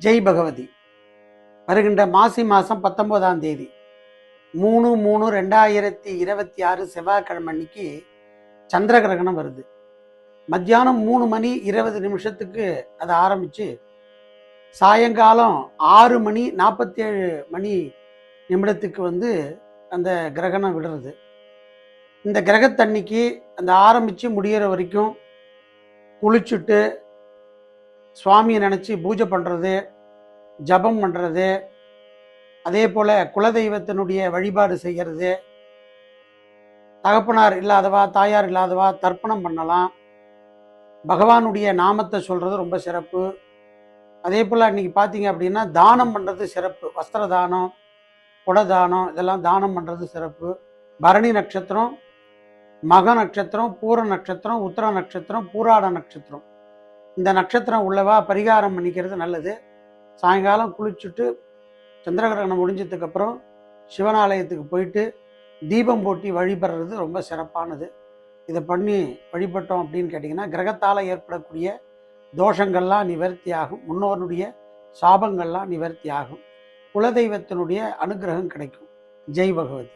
ஜெய் பகவதி. வருகின்ற மாசி மாதம் 19ஆம் தேதி 3/3/2026 செவ்வாய்க்கிழமை அன்னைக்கு சந்திர கிரகணம் வருது. மத்தியானம் 3:20 அதை ஆரம்பித்து சாயங்காலம் 6:47 அந்த கிரகணம் விடுறது. இந்த கிரகத்தன்னைக்கு அந்த ஆரம்பித்து முடிகிற வரைக்கும் குளிச்சுட்டு சுவாமியை நினச்சி பூஜை பண்ணுறது, ஜபம் பண்ணுறது, அதே போல் குலதெய்வத்தினுடைய வழிபாடு செய்கிறது, தகப்பனார் இல்லாதவா தாயார் இல்லாதவா தர்ப்பணம் பண்ணலாம், பகவானுடைய நாமத்தை சொல்கிறது ரொம்ப சிறப்பு. அதே போல் அன்றைக்கி பார்த்தீங்க அப்படின்னா தானம் பண்ணுறது சிறப்பு. வஸ்திர தானம், குட தானம், இதெல்லாம் தானம் பண்ணுறது சிறப்பு. பரணி நட்சத்திரம், மக நட்சத்திரம், பூர நட்சத்திரம், உத்திர நட்சத்திரம், பூராட நட்சத்திரம், இந்த நட்சத்திரம் உள்ளவா பரிகாரம் பண்ணிக்கிறது நல்லது. சாயங்காலம் குளிச்சுட்டு சந்திரகிரகணம் முடிஞ்சதுக்கப்புறம் சிவனாலயத்துக்கு போயிட்டு தீபம் போட்டி வழிபடுறது ரொம்ப சிறப்பானது. இதை பண்ணி வழிபட்டோம் அப்படின்னு கேட்டிங்கன்னா கிரகத்தால் ஏற்படக்கூடிய தோஷங்கள்லாம் நிவர்த்தி ஆகும், முன்னோருடைய சாபங்கள்லாம் நிவர்த்தி ஆகும், குலதெய்வத்தினுடைய அனுகிரகம் கிடைக்கும். ஜெய் பகவதி.